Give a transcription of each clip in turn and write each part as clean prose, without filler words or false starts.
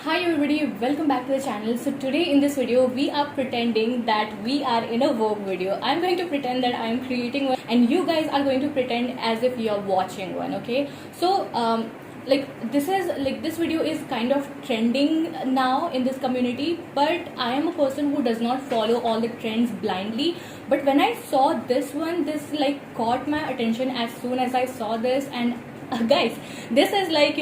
Hi everybody, welcome back to the channel. So today in this video we are pretending that we are in a Vogue video. I'm going to pretend that I'm creating one and you guys are going to pretend as if you're watching one, okay? So this video is kind of trending now in this community, but I am a person who does not follow all the trends blindly. But when I saw this one, this like caught my attention as soon as I saw this. And guys, this is like,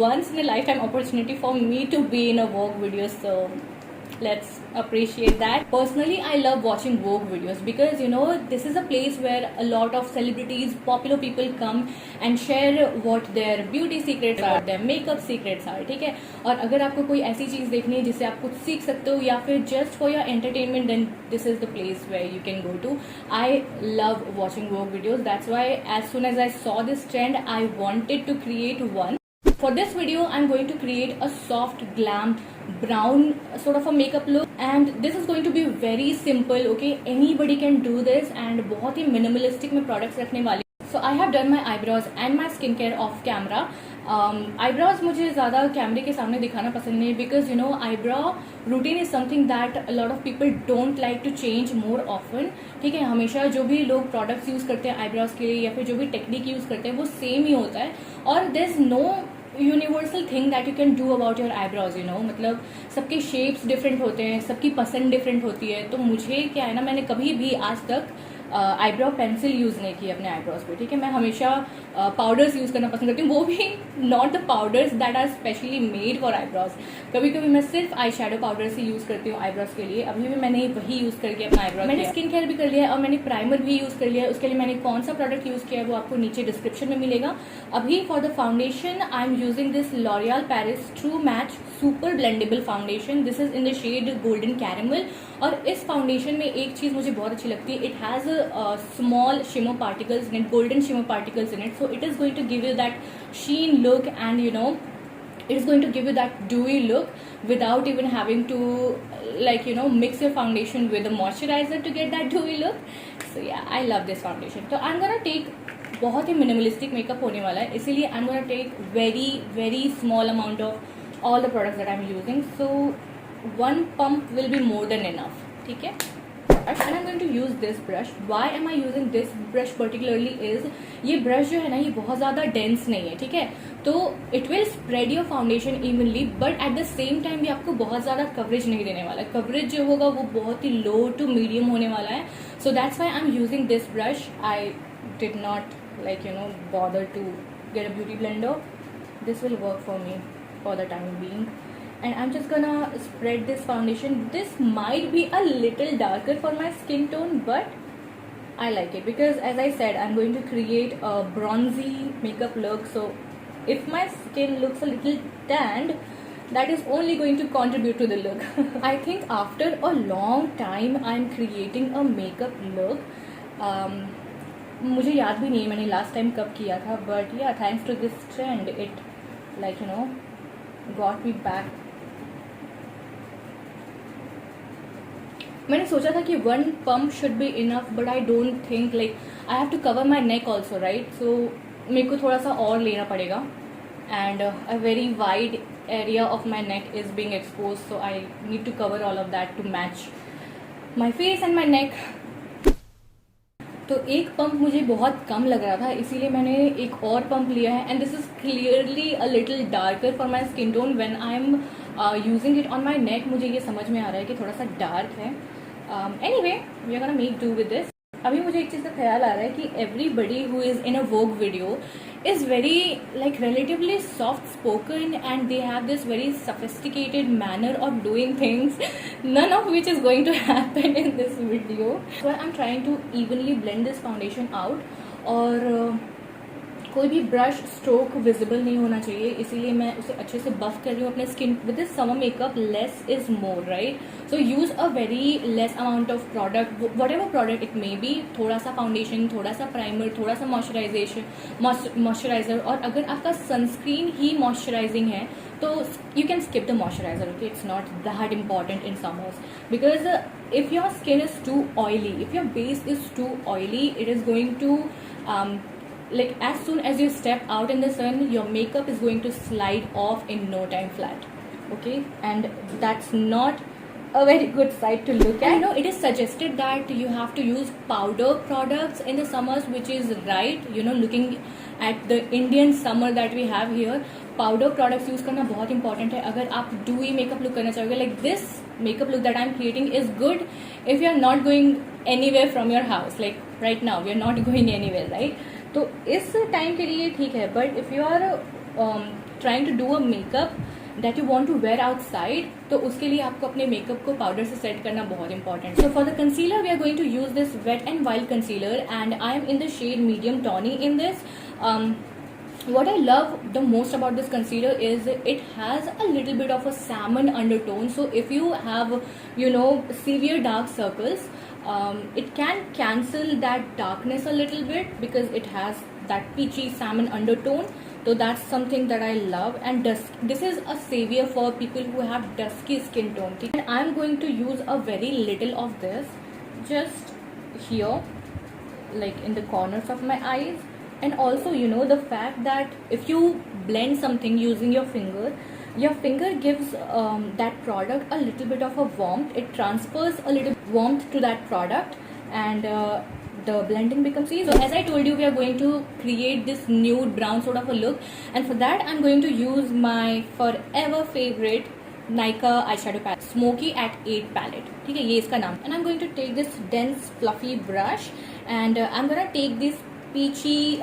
once in a lifetime opportunity for me to be in a Vogue video, so let's appreciate that. Personally, I love watching Vogue videos because this is a place where a lot of celebrities, popular people come and share what their beauty secrets are, their makeup secrets are, ठीक है. और अगर आपको कोई ऐसी चीज़ देखनी है जिससे आप कुछ सीख सकते हो या फिर just for your entertainment, then this is the place where you can go to. I love watching Vogue videos. That's why as soon as I saw this trend, I wanted to create one. For this video, I'm going to create a soft glam brown sort of a makeup look, and this is going to be very simple, okay? Anybody can do this, and बहुत ही minimalistic में products रखने वाली. So I have done my eyebrows and my skincare off camera. Eyebrows मुझे ज़्यादा कैमरे के सामने दिखाना पसंद नहीं, because eyebrow routine is something that a lot of people don't like to change more often. ठीक है, हमेशा जो भी लोग products यूज़ करते हैं eyebrows के लिए या फिर जो भी टेक्निक यूज़ करते हैं वो सेम ही होता है, और there's no universal thing that you can do about your eyebrows. मतलब सबके शेप्स डिफरेंट होते हैं, सबकी पसंद डिफरेंट होती है. तो मुझे क्या है ना, मैंने कभी भी आज तक आईब्रो पेंसिल यूज़ नहीं की अपने आईब्रोज पे, ठीक है. मैं हमेशा पाउडर्स यूज़ करना पसंद करती हूँ, वो भी not the powders that are specially made for eyebrows. कभी कभी मैं सिर्फ आई शेडो पाउडर्स ही यूज़ करती हूँ आईब्रोज के लिए. अभी भी मैंने वही यूज़ करके अपना आईब्रोज, मैंने स्किन केयर भी कर लिया है और मैंने प्राइमर भी यूज़ कर लिया है. उसके लिए मैंने कौन सा प्रोडक्ट यूज़ किया है वो आपको नीचे डिस्क्रिप्शन में मिलेगा. अभी for the foundation I am using this L'Oreal Paris True Match super blendable foundation. This is in the shade golden caramel. और इस फाउंडेशन में एक चीज़ मुझे बहुत अच्छी लगती है, it has small shimmer particles in it, golden shimmer particles in it. So it is going to give you that sheen look, and it is going to give you that dewy look without even having to mix your foundation with a moisturizer to get that dewy look. So yeah, I love this foundation. So I'm gonna take बहुत ही minimalistic makeup होने वाला है, इसीलिए I'm gonna take very small amount of all the products that I'm using. So one pump will be more than enough, ठीक है. And I'm going to use this brush. Why am I using this brush particularly is, ये brush जो है ना, ये बहुत ज़्यादा dense नहीं है, ठीक है. तो it will spread your foundation evenly, but at the same time ये आपको बहुत ज़्यादा coverage नहीं देने वाला है. coverage जो होगा वो बहुत ही low to medium होने वाला है. So that's why I'm using this brush. I did not bother to get a beauty blender. This will work for me for the time being. And I'm just gonna spread this foundation. This might be a little darker for my skin tone, but I like it because, as I said, I'm going to create a bronzy makeup look. So if my skin looks a little tanned, that is only going to contribute to the look. I think after a long time I'm creating a makeup look. मुझे याद भी नहीं है मैंने last time कब किया था, but yeah, thanks to this trend, it got me back. मैंने सोचा था कि one pump should be enough, but I don't think I have to cover my neck also, right? So मेरे को थोड़ा सा और लेना पड़ेगा, and a very wide area of my neck is being exposed, so I need to cover all of that to match my face and my neck. तो एक pump मुझे बहुत कम लग रहा था, इसीलिए मैंने एक और पंप लिया है, and this is clearly a little darker for my skin tone. When I am using it on my neck मुझे ये समझ में आ रहा है कि थोड़ा सा डार्क है. Anyway, we are gonna make do with this. अभी मुझे एक चीज़ का ख्याल आ रहा है कि everybody who is in a Vogue video is very relatively soft spoken, and they have this very sophisticated manner of doing things, none of which is going to happen in this video. So I'm trying to evenly blend this foundation out, और कोई भी brush stroke visible नहीं होना चाहिए, इसीलिए मैं उसे अच्छे से बफ कर रही हूँ अपने skin. With this summer makeup less is more, right? So use a very less amount of product, what ever product it may be. थोड़ा सा फाउंडेशन, थोड़ा सा प्राइमर, थोड़ा सा मॉइस्चराइजर. और अगर आपका सनस्क्रीन ही मॉइस्चराइजिंग है तो you can skip the moisturiser, okay? It's not that important in summers, because if your skin is too oily, if your base is too oily, it is going to as soon as you step out in the sun, your makeup is going to slide off in no time flat. okay, and that's not a very good sight to look at. I know it is suggested that you have to use powder products in the summers, which is right. Looking at the Indian summer that we have here, powder products use करना बहुत important है. अगर आप dewy makeup look करना चाहोगे, like this makeup look that I'm creating is good if you are not going anywhere from your house. Like right now we are not going anywhere, right? तो इस time के लिए ठीक है, but if you are trying to do a makeup that you want to wear outside, तो उसके लिए आपको अपने मेकअप को पाउडर से सेट करना बहुत important. So for the concealer we are going to use this wet and wild concealer, and I am in the shade medium tawny in this. What I love the most about this concealer is it has a little bit of a salmon undertone. So if you have, severe dark circles, it can cancel that darkness a little bit because it has that peachy salmon undertone. So that's something that I love, and this is a savior for people who have dusky skin tone. And I'm going to use a very little of this just here, like in the corners of my eyes. And also, the fact that if you blend something using your finger gives that product a little bit of a warmth. It transfers a little warmth to that product, and the blending becomes easy. So as I told you, we are going to create this nude brown sort of a look, and for that I'm going to use my forever favorite Nykaa eyeshadow palette, Smoky at 8 palette. ठीक है, ये इसका नाम. And I'm going to take this dense fluffy brush, and I'm gonna take this peachy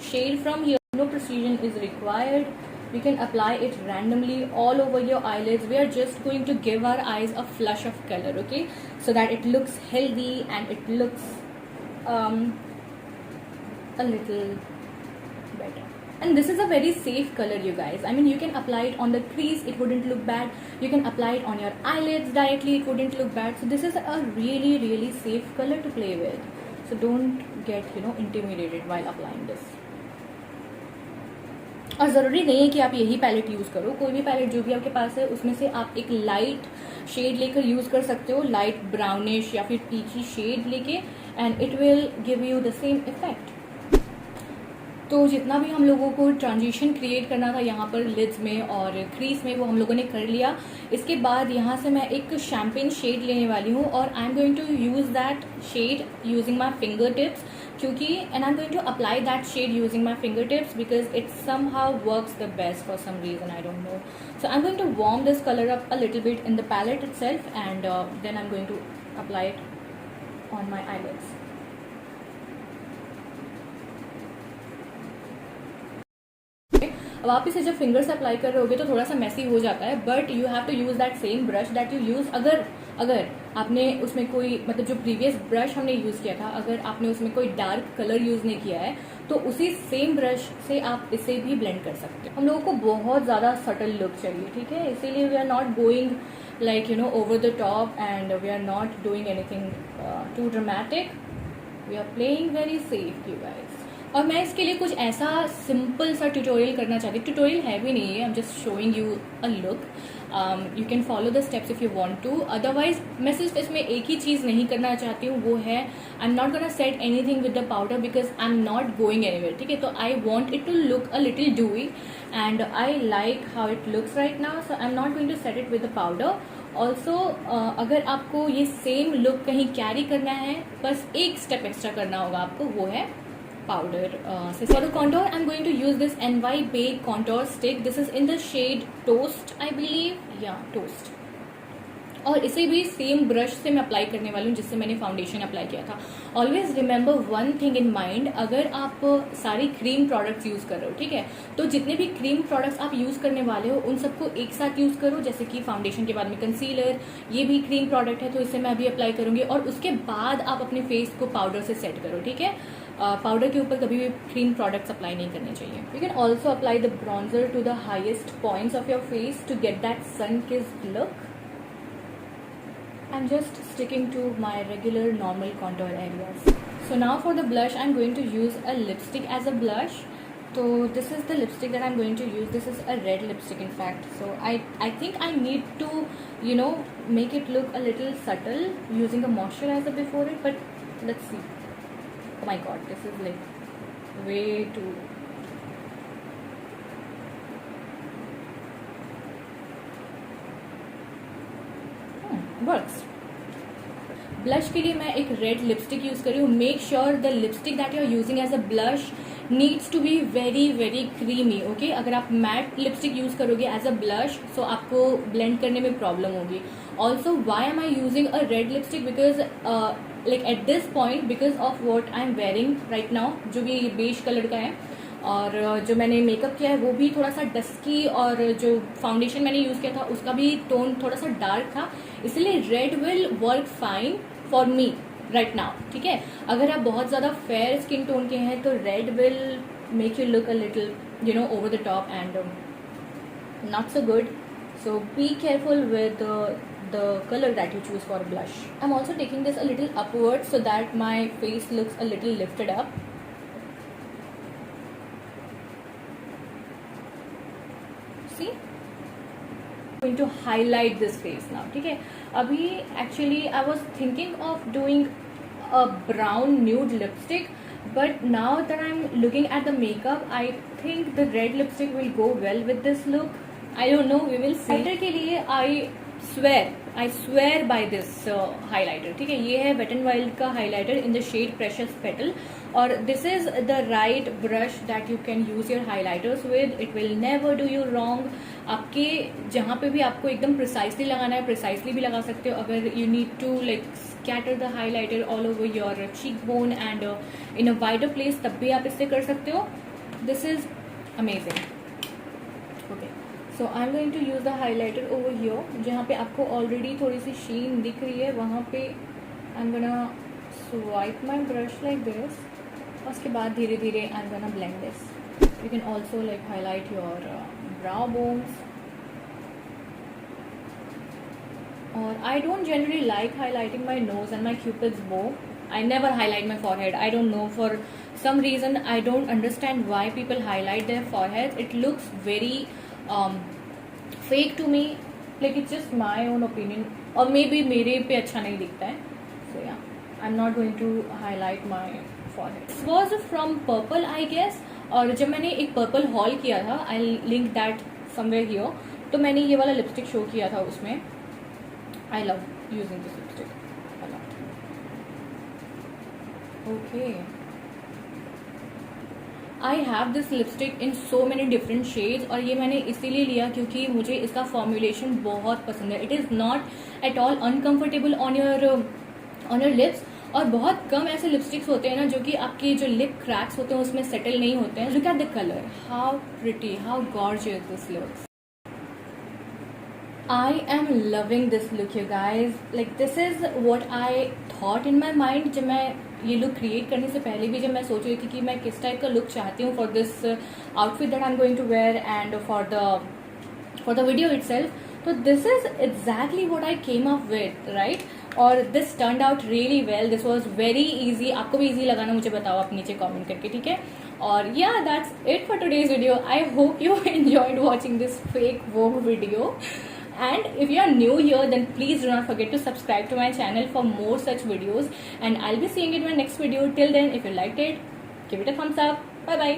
shade from here. No precision is required. We can apply it randomly all over your eyelids. We are just going to give our eyes a flush of color, okay, so that it looks healthy and it looks a little better. And this is a very safe color, you guys. I mean, you can apply it on the crease, it wouldn't look bad. You can apply it on your eyelids directly, it wouldn't look bad. So this is a really, really safe color to play with. So don't get, intimidated while applying this. और ज़रूरी नहीं है कि आप यही palette use करो. कोई भी पैलेट जो भी आपके पास है उसमें से आप एक लाइट शेड लेकर यूज़ कर सकते हो, लाइट ब्राउनिश या फिर पीची शेड लेके, and it will give you the same effect. तो जितना भी हम लोगों को ट्रांजिशन क्रिएट करना था यहाँ पर लिड्स में और क्रीज में, वो हम लोगों ने कर लिया. इसके बाद यहाँ से मैं एक शैम्पेन शेड लेने वाली हूँ, और I am going to use that shade using my finger tips, क्योंकि and I am going to apply that shade using my finger tips because it some how works the best for some reason, I don't know. So I am going to warm this colour up a little bit in the palette itself, and then I'm going to apply it on my eyelids. अब आप इसे जब finger से apply कर रहे होगे तो थोड़ा सा मैसी हो जाता है, but you have to use that same brush that you use. अगर आपने उसमें कोई, मतलब जो प्रीवियस ब्रश हमने यूज़ किया था, अगर आपने उसमें कोई डार्क कलर यूज़ नहीं किया है तो उसी सेम ब्रश से आप इसे भी ब्लेंड कर सकते हो. हम लोगों को बहुत ज़्यादा सटल लुक चाहिए, ठीक है, इसीलिए we are not going like over the top, and we are not doing anything too dramatic. We are playing very safe, you guys. और मैं इसके लिए कुछ ऐसा सिंपल सा ट्यूटोरियल करना चाहती हूँ. ट्यूटोरियल है भी नहीं है, I am just showing you a look. You can follow the steps if you want to. Otherwise मैं सिर्फ इसमें एक ही चीज़ नहीं करना चाहती हूँ, वो है I am not gonna set anything with the powder because I am not going anywhere, ठीक है. तो I want it to look a little dewy, and I like how it looks right now. So I am not going to set it with the powder. Also अगर आपको ये same look कहीं carry करना है, बस एक step extra करना होगा आपको, वो है powder. For the contour, I'm going to use this NY Bake contour stick. This is in the shade Toast, I believe. Yeah, Toast. और इसे भी सेम ब्रश से मैं अप्लाई करने वाली हूँ जिससे मैंने फाउंडेशन अप्लाई किया था. Always remember one thing in mind, अगर आप सारी क्रीम प्रोडक्ट्स यूज़ कर रहे हो, ठीक है, तो जितने भी क्रीम प्रोडक्ट्स आप यूज़ करने वाले हो उन सबको एक साथ यूज़ करो. जैसे कि फाउंडेशन के बाद में कंसीलर, ये भी क्रीम प्रोडक्ट है तो इसे मैं अभी अप्लाई करूँगी, और उसके बाद आप अपने फेस को पाउडर से सेट करो, ठीक है. पाउडर के ऊपर कभी भी क्रीम प्रोडक्ट्स अप्लाई नहीं करने चाहिए. You can also apply the bronzer to the highest points of your face to get that sun kissed look. I'm just sticking to my regular normal contour areas. So now for the blush, I'm going to use a lipstick as a blush. So this is the lipstick that I'm going to use. This is a red lipstick in fact. So I think I need to make it look a little subtle using a moisturizer before it, but let's see. Oh my god, this is like way too works. Blush के लिए मैं एक red lipstick use कर रही हूँ। Make sure the lipstick that you are using as a blush needs to be very very creamy, okay. अगर आप matte lipstick use करोगे एज अ ब्लश तो आपको ब्लेंड करने में प्रॉब्लम होगी। Also why am I using a red lipstick, because like at this point, because of what I am wearing right now, जो भी बेज कलर का है, और जो मैंने मेकअप किया है वो भी थोड़ा सा डस्की, और जो फाउंडेशन मैंने यूज़ किया था उसका भी टोन थोड़ा सा डार्क था, इसलिए red will work fine for me right now, ठीक है। अगर आप बहुत ज़्यादा फेयर स्किन टोन के हैं तो red will make you look a little over the top and not so good, so be careful with the color that you choose for blush. I'm also taking this a little upward so that my face looks a little lifted up. See, I'm going to highlight this face now, ठीक है। अभी actually I was thinking of doing a brown nude lipstick, but now that I'm looking at the makeup, I think the red lipstick will go well with this look. I don't know, we will see. Highlighter के लिए I swear by this highlighter, ठीक है। ये है Wet n Wild का highlighter in the shade Precious Petal, और this is the right brush that you can use your highlighters with. It will never do you wrong. आपके जहाँ पे भी आपको एकदम precisely लगाना है precisely भी लगा सकते हो। अगर you need to like scatter the highlighter all over your cheekbone and in a wider place, तब भी आप इससे कर सकते हो। This is amazing. Okay. So I'm going to use the highlighter over here, जहाँ पे आपको already थोड़ी सी sheen दिख रही है, वहाँ पे I'm gonna swipe my brush like this, और उसके बाद धीरे धीरे I'm gonna blend this. You can also like highlight your brow bones. और I don't generally like highlighting my nose and my cupid's bow. I never highlight my forehead. I don't know, for some reason I don't understand why people highlight their forehead. It looks very fake to me, like it's just my own opinion, or maybe मेरे पे अच्छा नहीं दिखता है, so yeah, I'm not going to highlight my forehead. This was from Purple I guess, और जब मैंने एक Purple haul किया था, I'll link that somewhere here, तो मैंने ये वाला लिपस्टिक शो किया था उसमें। I love using this lipstick a lot. Okay. I have this lipstick in so many different shades, और ये मैंने इसीलिए लिया क्योंकि मुझे इसका फॉर्मुलेशन बहुत पसंद है। It is not at all uncomfortable on your lips, और बहुत कम ऐसे लिपस्टिक्स होते हैं ना जो कि आपके जो लिप क्रैक्स होते हैं उसमें सेटल नहीं होते हैं। Look at the color, how pretty, how gorgeous this looks. I am loving this look you guys. Like this is what I thought in my mind जब मैं ये लुक क्रिएट करने से पहले भी जब मैं सोच रही थी कि मैं किस टाइप का लुक चाहती हूँ for this outfit that I am going to wear and for the video itself, तो this is exactly what I came up with, right. और this turned out really well, this was very easy. आपको भी easy लगा ना, मुझे बताओ आप नीचे कमेंट करके, ठीक है। और या that's it for today's video. I hope you enjoyed watching this fake Vogue video. And if you are new here, then please do not forget to subscribe to my channel for more such videos. And I'll be seeing you in my next video. Till then, if you liked it, give it a thumbs up. Bye bye.